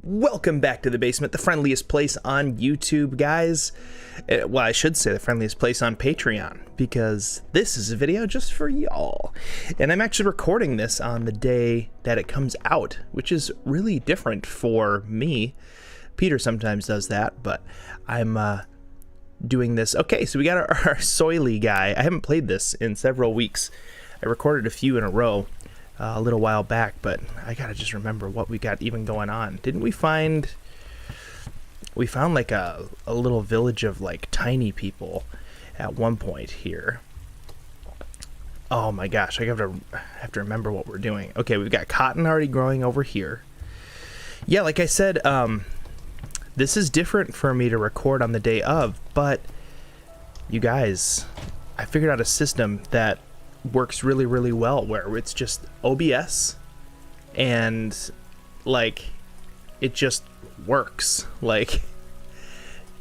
Welcome back to the basement, the friendliest place on YouTube, guys. Well, I should say the friendliest place on Patreon, because this is a video just for y'all. And I'm actually recording this on the day that it comes out, which is really different for me. Peter sometimes does that, but I'm doing this. Okay, so we got our Soily guy. I haven't played this in several weeks. I recorded a few in a row a little while back, but I gotta just remember what we got even going on. Didn't we found like a little village of like tiny people at one point here. Oh my gosh, I have to remember what we're doing. Okay, we've got cotton already growing over here. Yeah, like I said, this is different for me to record on the day of, but you guys, I figured out a system that works really, really well, where it's just OBS and like it just works. Like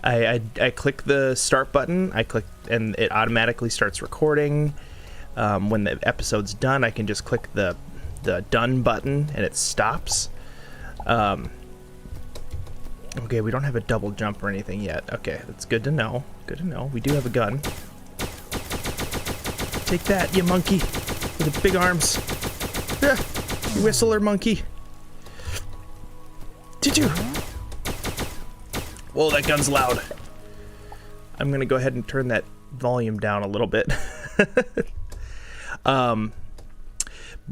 I click the start button, I click and it automatically starts recording. When the episode's done, I can just click the done button and it stops. Okay, we don't have a double jump or anything yet. Okay, that's good to know. Good to know. We do have a gun. Take that, you monkey with the big arms. Yeah, you whistler monkey. Did you? Whoa, that gun's loud. I'm gonna go ahead and turn that volume down a little bit. But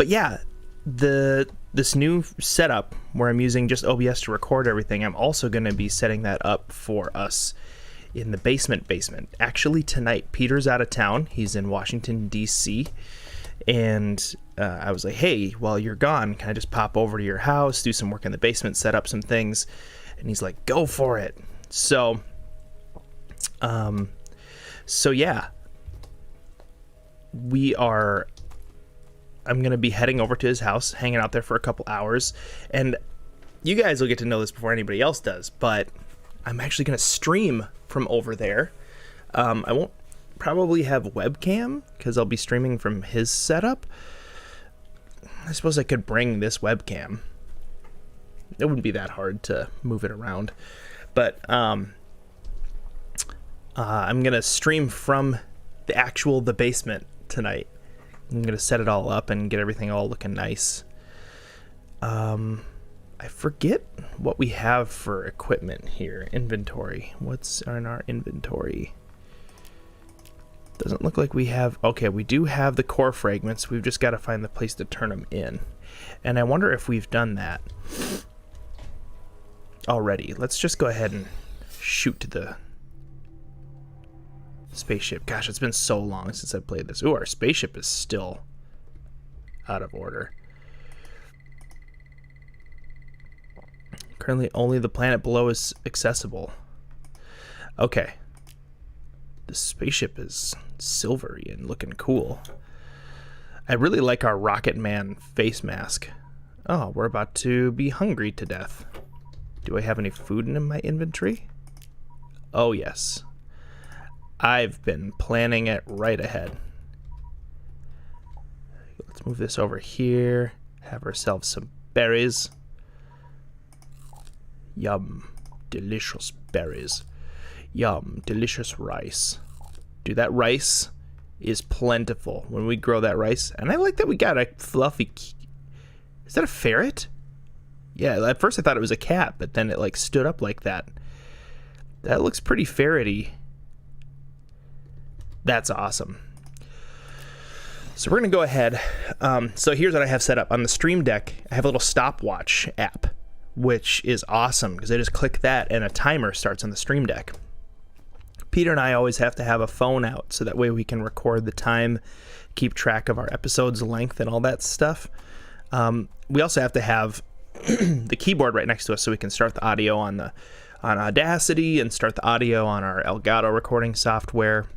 yeah, this new setup where I'm using just OBS to record everything, I'm also gonna be setting that up for us in the basement. Actually tonight, Peter's out of town. He's in Washington, D.C. And I was like, hey, while you're gone, can I just pop over to your house, do some work in the basement, set up some things? And he's like, go for it. So yeah, I'm going to be heading over to his house, hanging out there for a couple hours. And you guys will get to know this before anybody else does, but I'm actually going to stream from over there. I won't probably have webcam because I'll be streaming from his setup. I suppose I could bring this webcam. It wouldn't be that hard to move it around. But I'm going to stream from the basement tonight. I'm going to set it all up and get everything all looking nice. I forget what we have for equipment here. Inventory. What's in our inventory? Doesn't look like we have... Okay, we do have the core fragments. We've just got to find the place to turn them in. And I wonder if we've done that already. Let's just go ahead and shoot to the spaceship. Gosh, it's been so long since I played this. Ooh, our spaceship is still out of order. Currently, only the planet below is accessible. Okay. The spaceship is silvery and looking cool. I really like our Rocket Man face mask. Oh, we're about to be hungry to death. Do I have any food in my inventory? Oh, yes. I've been planning it right ahead. Let's move this over here. Have ourselves some berries. Yum, delicious berries. Yum, delicious rice. Dude, that rice is plentiful when we grow that rice. And I like that we got a fluffy... Is that a ferret? Yeah, at first I thought it was a cat, but then it like stood up like that. That looks pretty ferrety. That's awesome. So we're going to go ahead. So here's what I have set up. On the Stream Deck, I have a little stopwatch app, which is awesome because I just click that and a timer starts on the Stream Deck. Peter and I always have to have a phone out so that way we can record the time, keep track of our episode's length and all that stuff. We also have to have the keyboard right next to us so we can start the audio on Audacity and start the audio on our Elgato recording software.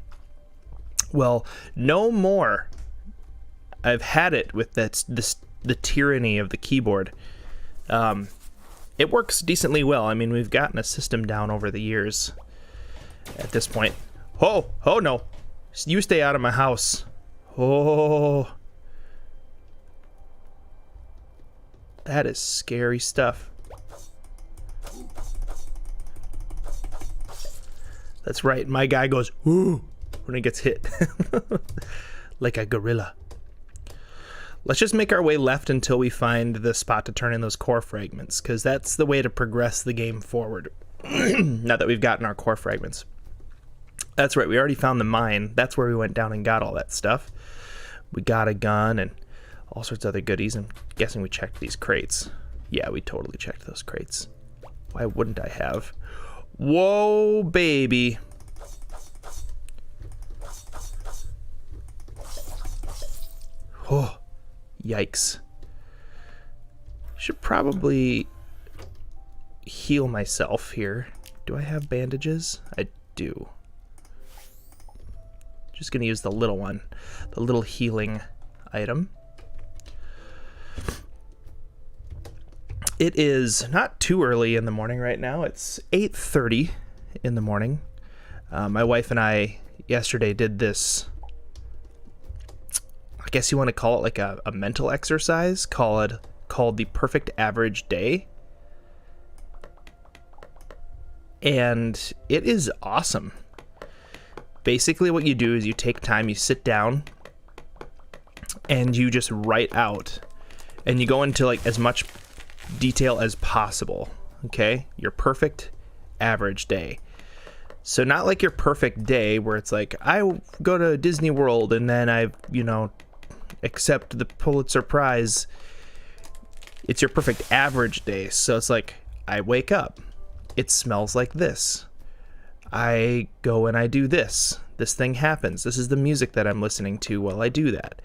Well, no more. I've had it with the tyranny of the keyboard. It works decently well. I mean, we've gotten a system down over the years at this point. Oh no. You stay out of my house. Oh. That is scary stuff. That's right. My guy goes, "Ooh," when he gets hit. Like a gorilla. Let's just make our way left until we find the spot to turn in those core fragments, because that's the way to progress the game forward. Now that we've gotten our core fragments. That's right, we already found the mine. That's where we went down and got all that stuff. We got a gun and all sorts of other goodies. I'm guessing we checked these crates. Yeah, we totally checked those crates. Why wouldn't I have? Whoa, baby. Oh, yikes. Should probably heal myself here. Do I have bandages? I do. Just gonna use the little one, the little healing item. It is not too early in the morning right now. It's 8:30 in the morning. My wife and I yesterday did this, I guess you want to call it like a mental exercise, called the perfect average day. And it is awesome. Basically what you do is you take time, you sit down, and you just write out, and you go into like as much detail as possible. Okay, your perfect average day. So not like your perfect day where it's like, I go to Disney World and then I, accept the Pulitzer Prize. It's your perfect average day. So it's like, I wake up, it smells like this. I go and I do this. This thing happens. This is the music that I'm listening to while I do that.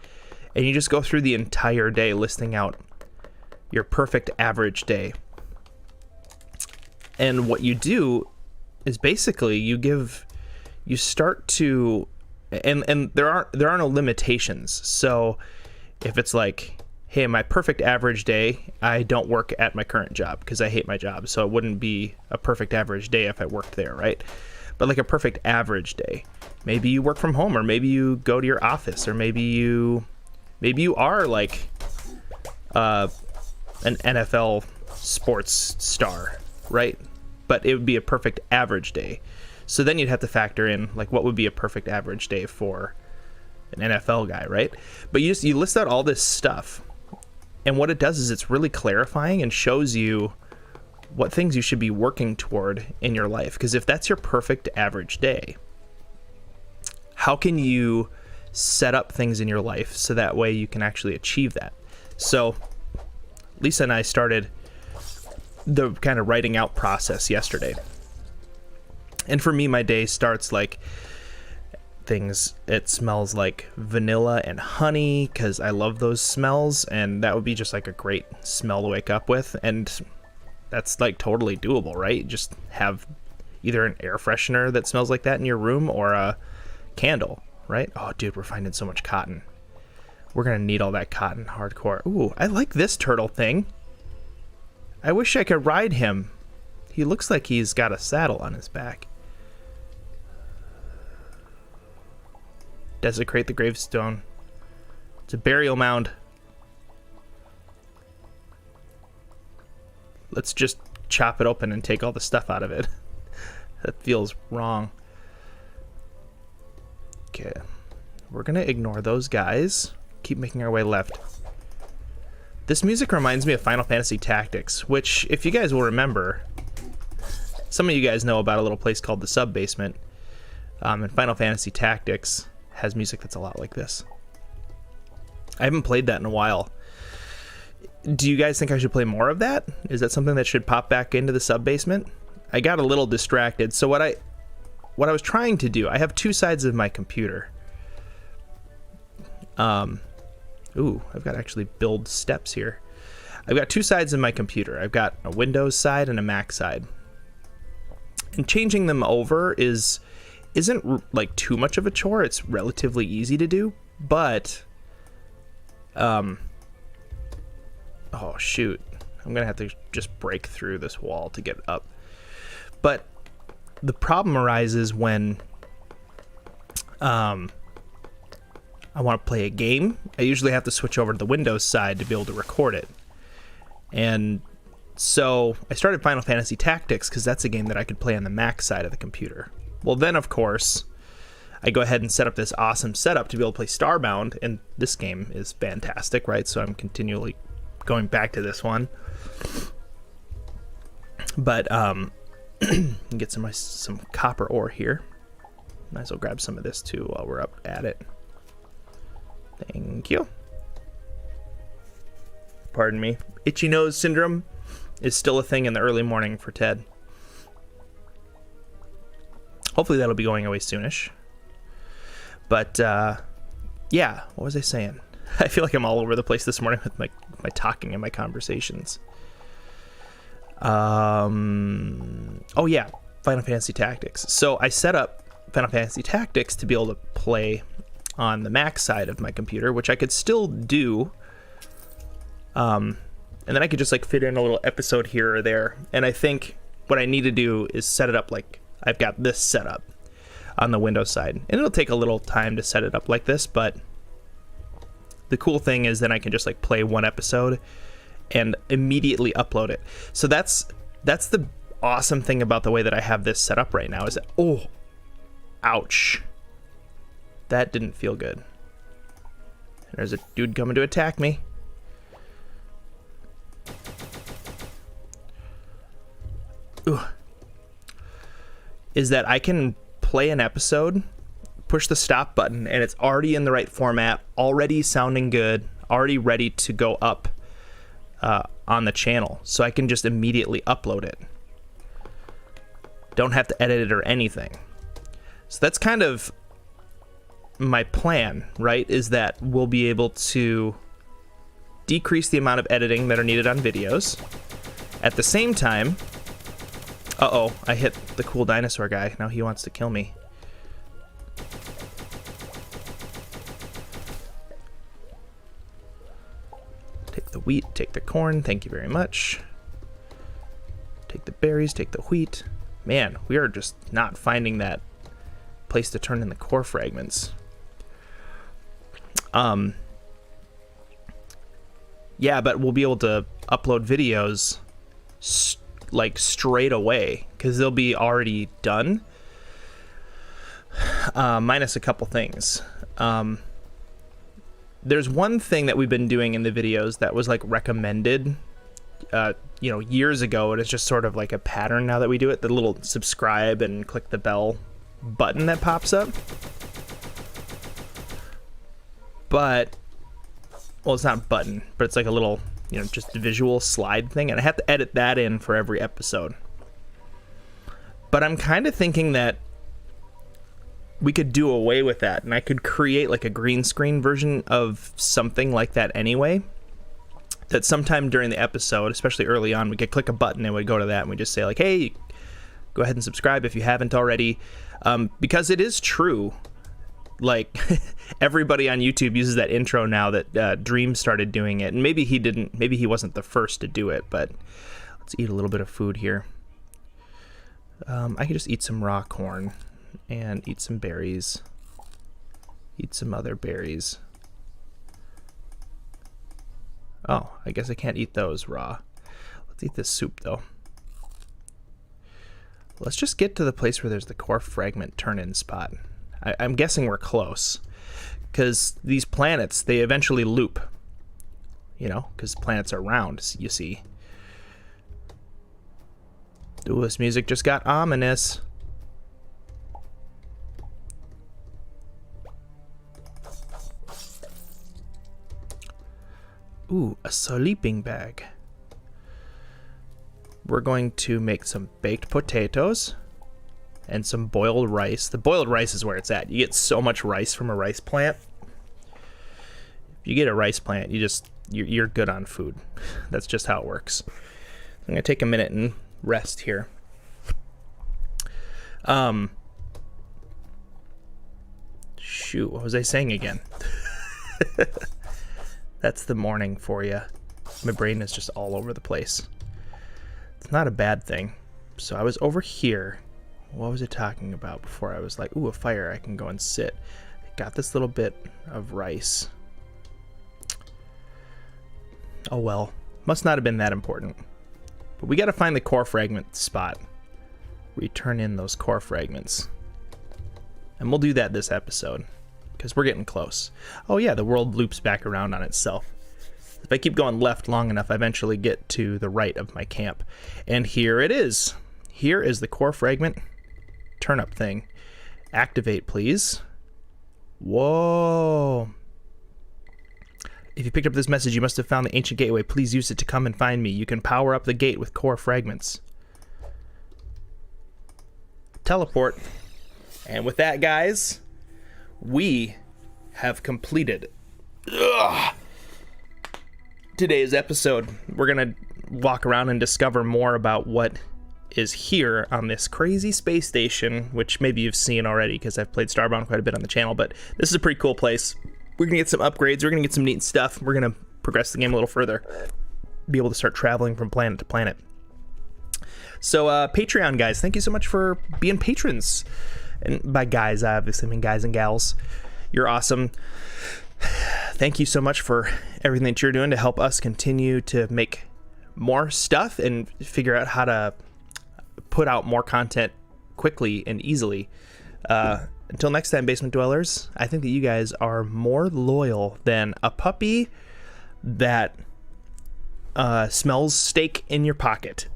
And you just go through the entire day listing out your perfect average day. And what you do is basically you start to, and there are no limitations. So if it's like, hey, my perfect average day, I don't work at my current job because I hate my job. So it wouldn't be a perfect average day if I worked there, right? But like a perfect average day, maybe you work from home, or maybe you go to your office, or maybe you are like an NFL sports star, right? But it would be a perfect average day. So then you'd have to factor in like what would be a perfect average day for an NFL guy, right? But you list out all this stuff, and what it does is it's really clarifying and shows you what things you should be working toward in your life. Because if that's your perfect average day, how can you set up things in your life so that way you can actually achieve that? So Lisa and I started the kind of writing out process yesterday. And for me, my day starts like it smells like vanilla and honey, because I love those smells, and that would be just like a great smell to wake up with. And that's like totally doable, right? Just have either an air freshener that smells like that in your room, or a candle, right? Oh, dude, we're finding so much cotton. We're gonna need all that cotton hardcore. Ooh, I like this turtle thing. I wish I could ride him. He looks like he's got a saddle on his back. Desecrate the gravestone. It's a burial mound. Let's just chop it open and take all the stuff out of it. That feels wrong. Okay. We're gonna ignore those guys. Keep making our way left. This music reminds me of Final Fantasy Tactics, which, if you guys will remember, some of you guys know about a little place called the Sub-Basement. And Final Fantasy Tactics has music that's a lot like this. I haven't played that in a while. Do you guys think I should play more of that? Is that something that should pop back into the Sub-Basement? I got a little distracted. So what I was trying to do, I have two sides of my computer. Ooh, I've got to actually build steps here. I've got two sides of my computer. I've got a Windows side and a Mac side. And changing them over isn't like too much of a chore. It's relatively easy to do, but oh shoot, I'm gonna have to just break through this wall to get up. But the problem arises when I want to play a game. I usually have to switch over to the Windows side to be able to record it. And so I started Final Fantasy Tactics because that's a game that I could play on the Mac side of the computer. Well, then, of course, I go ahead and set up this awesome setup to be able to play Starbound, and this game is fantastic, right? So I'm continually going back to this one. But get some copper ore here. Might as well grab some of this too while we're up at it. Thank you. Pardon me. Itchy nose syndrome is still a thing in the early morning for Ted. Hopefully that'll be going away soonish. But yeah, what was I saying? I feel like I'm all over the place this morning with my talking and my conversations. Oh yeah, Final Fantasy Tactics. So I set up Final Fantasy Tactics to be able to play on the Mac side of my computer, which I could still do. And then I could just like fit in a little episode here or there. And I think what I need to do is set it up like I've got this set up on the Windows side. And it'll take a little time to set it up like this, but the cool thing is then I can just like play one episode and immediately upload it. So that's the awesome thing about the way that I have this set up right now is that, oh, ouch. That didn't feel good. There's a dude coming to attack me. Ooh. Is that I can play an episode, push the stop button, and it's already in the right format, already sounding good, already ready to go up on the channel. So I can just immediately upload it. Don't have to edit it or anything. So that's kind of my plan, right? Is that we'll be able to decrease the amount of editing that are needed on videos. At the same time, uh-oh, I hit the cool dinosaur guy. Now he wants to kill me. Take the wheat, take the corn, thank you very much. Take the berries, take the wheat. Man, we are just not finding that place to turn in the core fragments. Yeah, but we'll be able to upload videos like straight away because they'll be already done, minus a couple things. There's one thing that we've been doing in the videos that was like recommended years ago, and it's just sort of like a pattern now that we do it. The little subscribe and click the bell button that pops up. But well, it's not a button, but it's like a little, just a visual slide thing, and I have to edit that in for every episode. But I'm kind of thinking that we could do away with that, and I could create like a green screen version of something like that anyway, that sometime during the episode, especially early on, we could click a button and we'd go to that and we just say like, hey, go ahead and subscribe if you haven't already. Because it is true, like everybody on YouTube uses that intro now that Dream started doing it, and maybe he wasn't the first to do it, but let's eat a little bit of food here. I can just eat some raw corn and eat some berries, eat some other berries. Oh, I guess I can't eat those raw. Let's eat this soup though. Let's just get to the place where there's the core fragment turn-in spot. I'm guessing we're close, because these planets, they eventually loop, because planets are round, you see. Ooh, this music just got ominous. Ooh, a sleeping bag. We're going to make some baked potatoes and some boiled rice. The boiled rice is where it's at. You get so much rice from a rice plant. If you get a rice plant, you're good on food. That's just how it works. I'm gonna take a minute and rest here. Shoot, what was I saying again? That's the morning for you. My brain is just all over the place. It's not a bad thing. So I was over here. What was I talking about before I was like, ooh, a fire, I can go and sit. I got this little bit of rice. Oh well, must not have been that important. But we gotta find the core fragment spot. Return in those core fragments. And we'll do that this episode, because we're getting close. Oh yeah, the world loops back around on itself. If I keep going left long enough, I eventually get to the right of my camp. And here it is. Here is the core fragment turnip thing. Activate, please. Whoa. If you picked up this message, you must have found the ancient gateway. Please use it to come and find me. You can power up the gate with core fragments. Teleport. And with that, guys, we have completed today's episode. We're going to walk around and discover more about what is here on this crazy space station, which maybe you've seen already because I've played Starbound quite a bit on the channel, but this is a pretty cool place. We're going to get some upgrades. We're going to get some neat stuff. We're going to progress the game a little further, be able to start traveling from planet to planet. So, Patreon guys, thank you so much for being patrons. And by guys, I obviously mean guys and gals. You're awesome. Thank you so much for everything that you're doing to help us continue to make more stuff and figure out how to put out more content quickly and easily. Until next time, basement dwellers, I think that you guys are more loyal than a puppy that smells steak in your pocket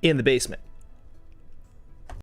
in the basement.